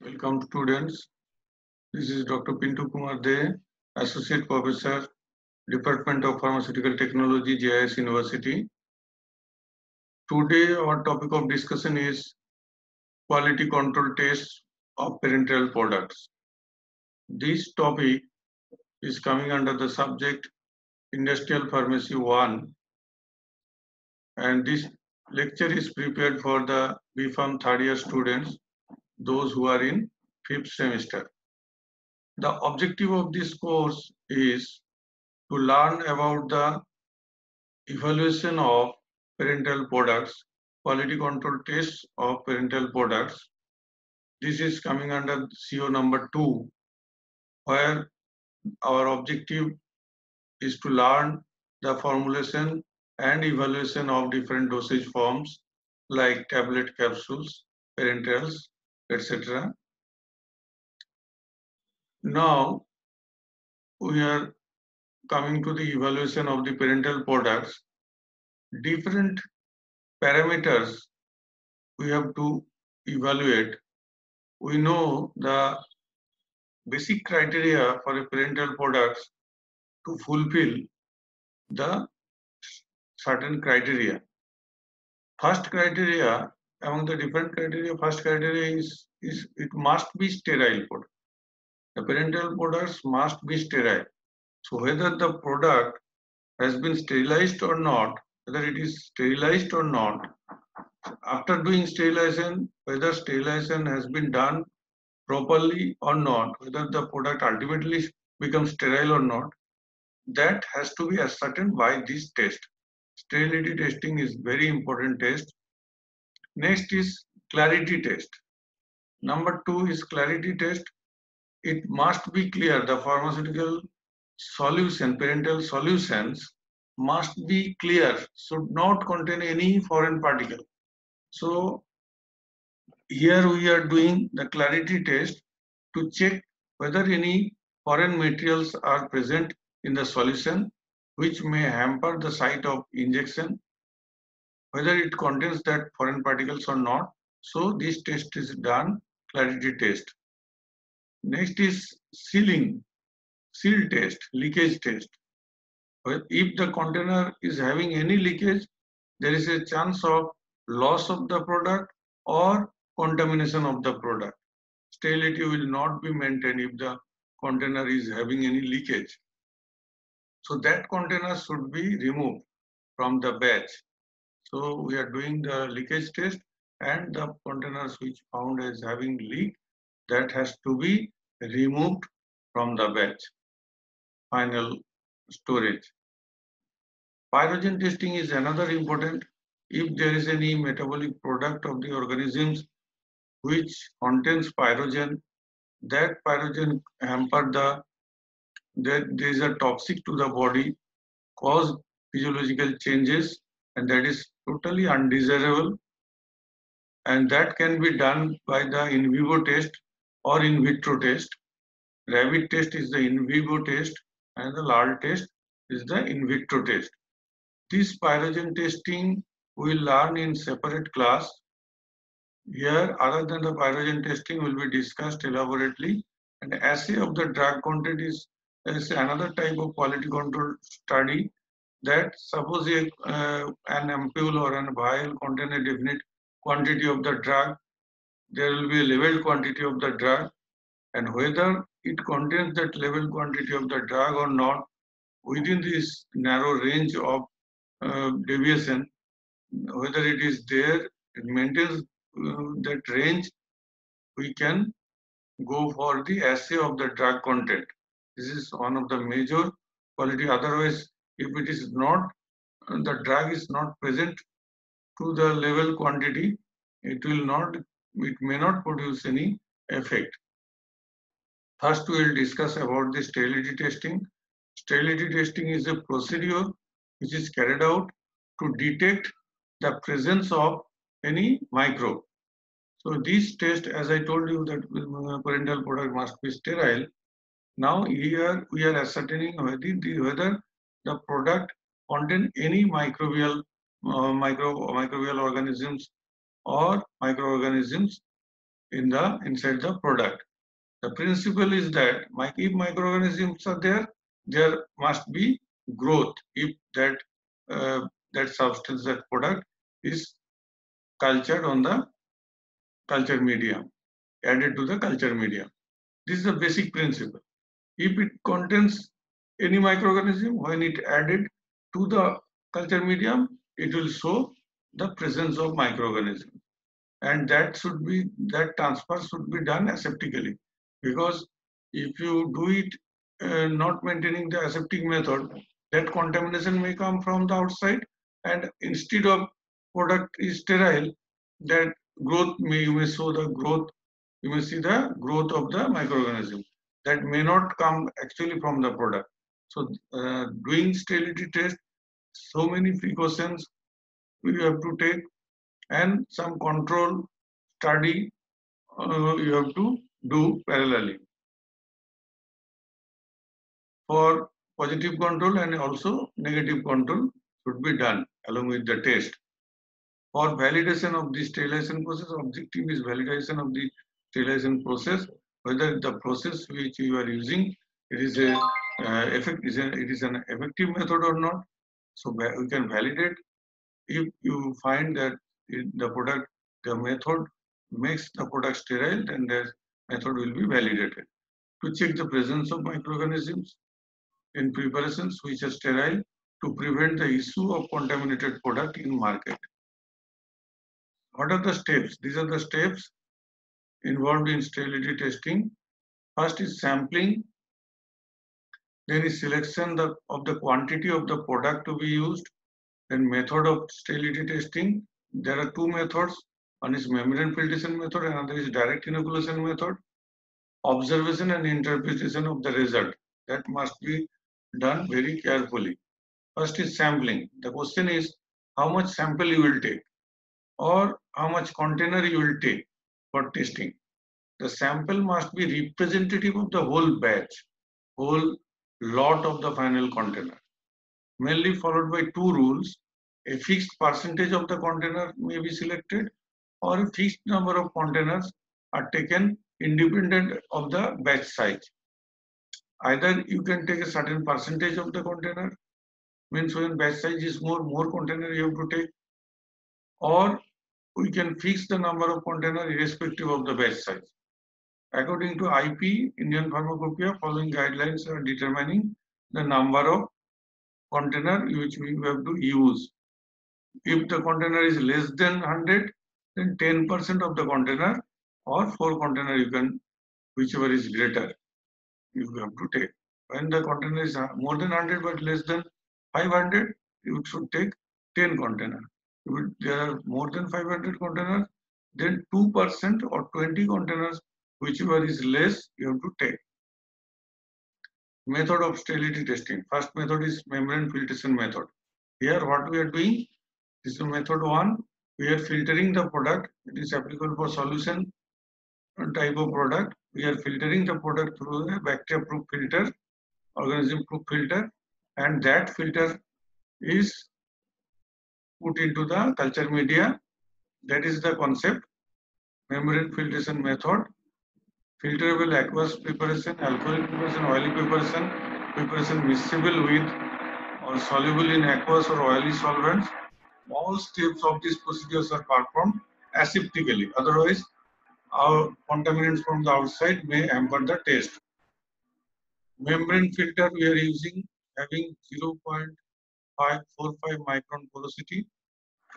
Welcome students. This is Dr. Pintu Kumar De, Associate Professor, Department of Pharmaceutical Technology, JIS University. Today our topic of discussion is quality control tests of parenteral products. This topic is coming under the subject Industrial Pharmacy 1, and this lecture is prepared for the BPharm third year students, those who are in 5th semester. The objective of this course is to learn about the evaluation of parenteral products, quality control tests of parenteral products. This is coming under CO number 2, where our objective is to learn the formulation and evaluation of different dosage forms like tablet, capsules, parenterals, etc. Now we are coming to the evaluation of the parenteral products. Different parameters we have to evaluate. We know the basic criteria for a parenteral products to fulfill the certain criteria. First criteria, among the different criteria, first criteria is it must be sterile product. The parenteral products must be sterile. So whether the product has been sterilized or not, whether it is sterilized or not, after doing sterilization, whether sterilization has been done properly or not, whether the product ultimately becomes sterile or not, that has to be ascertained by this test. Sterility testing is very important test. Next is clarity test. Number 2 is clarity test. It must be clear. The pharmaceutical solution, parenteral solutions must be clear, should not contain any foreign particle. So here we are doing the clarity test to check whether any foreign materials are present in the solution which may hamper the site of injection, whether it contains that foreign particles or not. So this test is done, clarity test. Next is seal test, leakage test. If the container is having any leakage, there is a chance of loss of the product or contamination of the product. Sterility will not be maintained if the container is having any leakage. So that container should be removed from the batch. So we are doing the leakage test, and the containers which found as having leak, that has to be removed from the batch. Final storage. Pyrogen testing is another important. If there is any metabolic product of the organisms which contains pyrogen, that pyrogen hamper that these are toxic to the body, cause physiological changes, and that is totally undesirable. And that can be done by the in vivo test or in vitro test. Rabbit test is the in vivo test, and the LAR test is the in vitro test. This pyrogen testing we will learn in separate class. Here, other than the pyrogen testing, will be discussed elaborately. And assay of the drug content is another type of quality control study. That suppose an ampule or an vial contain a definite quantity of the drug, there will be a labeled quantity of the drug, and whether it contains that labeled quantity of the drug or not within this narrow range of deviation, whether it is there, it maintains that range, we can go for the assay of the drug content. This is one of the major quality. Otherwise, if it is not, the drug is not present to the level quantity, it may not produce any effect. First, we will discuss about the sterility testing. Sterility testing is a procedure which is carried out to detect the presence of any microbe. So this test, as I told you, that parenteral product must be sterile. Now here we are ascertaining whether the product contain any microbial organisms or microorganisms inside the product. The principle is that if microorganisms are there, there must be growth if that substance, that product is cultured on the culture medium, added to the culture medium. This is the basic principle. If it contains any microorganism, when it added to the culture medium, it will show the presence of microorganism, and that transfer should be done aseptically, because if you do it not maintaining the aseptic method, that contamination may come from the outside, and instead of product is sterile, that you may show the growth, you may see the growth of the microorganism that may not come actually from the product. So doing sterility test, so many precautions you have to take, and some control study you have to do parallelly for positive control, and also negative control should be done along with the test. For validation of the sterilization process, objective is validation of the sterilization process, whether the process which you are using, it is an effective method or not. So we can validate. If you find that the method makes the product sterile, then the method will be validated. To check the presence of microorganisms in preparations which are sterile, to prevent the issue of contaminated product in market. What are the steps? These are the steps involved in sterility testing. First is sampling, then is selection of the quantity of the product to be used, then method of sterility testing. There are two methods. One is membrane filtration method, another is direct inoculation method. Observation and interpretation of the result, that must be done very carefully. First is sampling. The question is how much sample you will take, or how much container you will take for testing. The sample must be representative of the whole batch, whole lot of the final container. Mainly followed by two rules. A fixed percentage of the container may be selected, or a fixed number of containers are taken independent of the batch size. Either you can take a certain percentage of the container, means when batch size is more container you have to take, or we can fix the number of container irrespective of the batch size. According to IP, Indian Pharmacopoeia, following guidelines are determining the number of container which we have to use. If the container is less than 100, then 10% of the container, or 4 container you can, whichever is greater, you have to take. When the container is more than 100 but less than 500, you should take 10 container. If there are more than 500 containers, then 2% or 20 containers, whichever is less, you have to take. Method of sterility testing. First method is membrane filtration method. Here what we are doing, this is method 1. We are filtering the product. It is applicable for solution type of product. We are filtering the product through a bacteria-proof filter, organism-proof filter, and that filter is put into the culture media. That is the concept. Membrane filtration method. Filterable aqueous preparation, alcoholic preparation, oily preparation, preparation miscible with or soluble in aqueous or oily solvents. All steps of these procedures are performed aseptically. Otherwise, our contaminants from the outside may hamper the test. Membrane filter we are using having 0.545 micron porosity.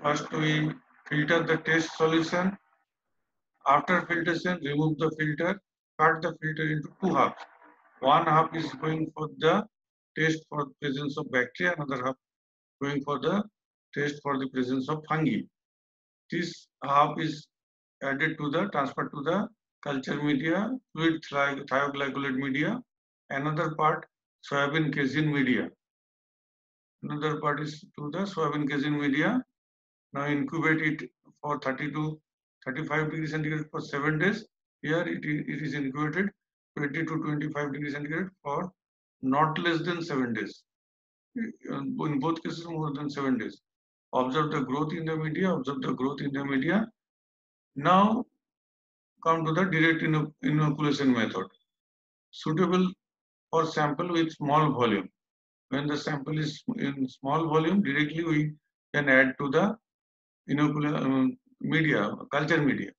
First we filter the test solution. After filtration, remove the filter, cut the filter into two halves. One half is going for the test for the presence of bacteria, another half going for the test for the presence of fungi. This half is added to the, transferred to the culture media, fluid thioglycolate media. Another part, soybean casein media. Another part is to the soybean casein media. Now incubate it for 30 to 35 degrees centigrade for 7 days. Here it is incubated 20 to 25 degrees centigrade for not less than 7 days. In both cases, more than 7 days. Observe the growth in the media, observe the growth in the media. Now come to the direct inoculation method, suitable for sample with small volume. When the sample is in small volume, directly we can add to the media, culture media.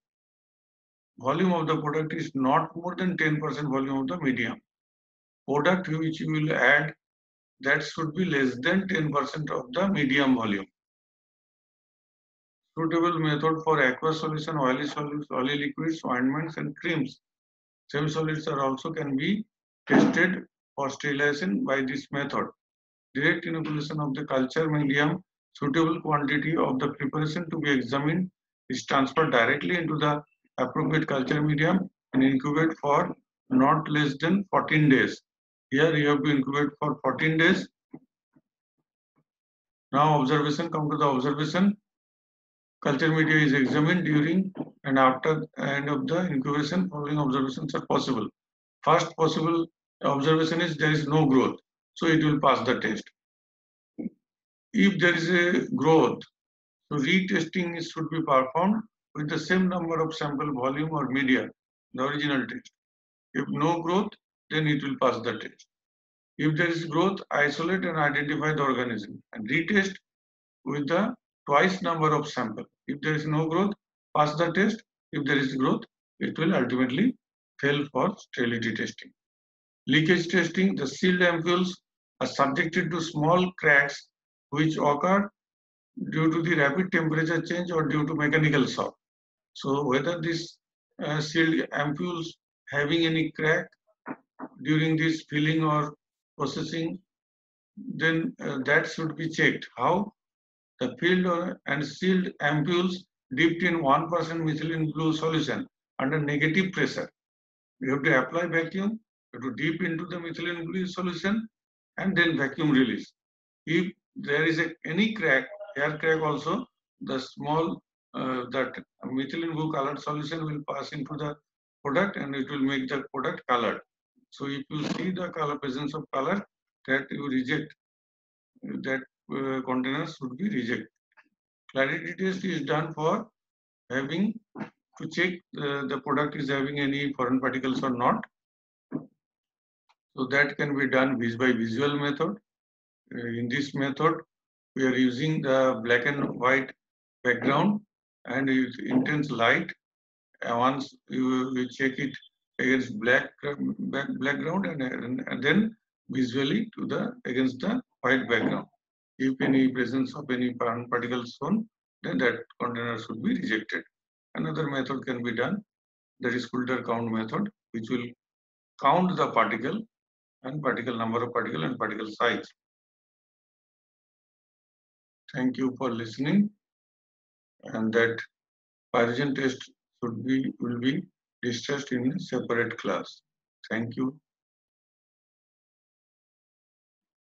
Volume of the product is not more than 10% volume of the medium. Product which you will add, that should be less than 10% of the medium volume. Suitable method for aqueous solution, oily solids, oily liquids, ointments and creams. Same solids are also can be tested for sterilization by this method. Direct inoculation of the culture medium, suitable quantity of the preparation to be examined is transferred directly into the appropriate culture medium and incubate for not less than 14 days. Here you have to incubate for 14 days. Now observation, come to the observation. Culture media is examined during and after the end of the incubation. Following observations are possible. First possible observation is there is no growth, so it will pass the test. If there is a growth, so retesting should be performed with the same number of sample volume or media, the original test. If no growth, then it will pass the test. If there is growth, isolate and identify the organism and retest with the twice number of sample. If there is no growth, pass the test. If there is growth, it will ultimately fail for sterility testing. Leakage testing, the sealed ampoules are subjected to small cracks which occur due to the rapid temperature change or due to mechanical shock. So whether this sealed ampoules having any crack during this filling or processing, then that should be checked. How? The filled and sealed ampoules dipped in 1% methylene blue solution under negative pressure. You have to apply vacuum, you have to dip into the methylene blue solution and then vacuum release. If there is any crack, hair crack also, the small that methylene blue colored solution will pass into the product and it will make the product colored. So if you see the color presence of color, that you reject, that container should be rejected. Clarity test is done for having to check the product is having any foreign particles or not. So that can be done by visual method. In this method, we are using the black and white background and intense light. Once you check it against black background and then visually to the against the white background. If any presence of any particles shown, then that container should be rejected. Another method can be done, that is Coulter count method, which will count the particle and particle number of particle and particle size. Thank you for listening, and that pyrogen test will be discussed in a separate class. Thank you.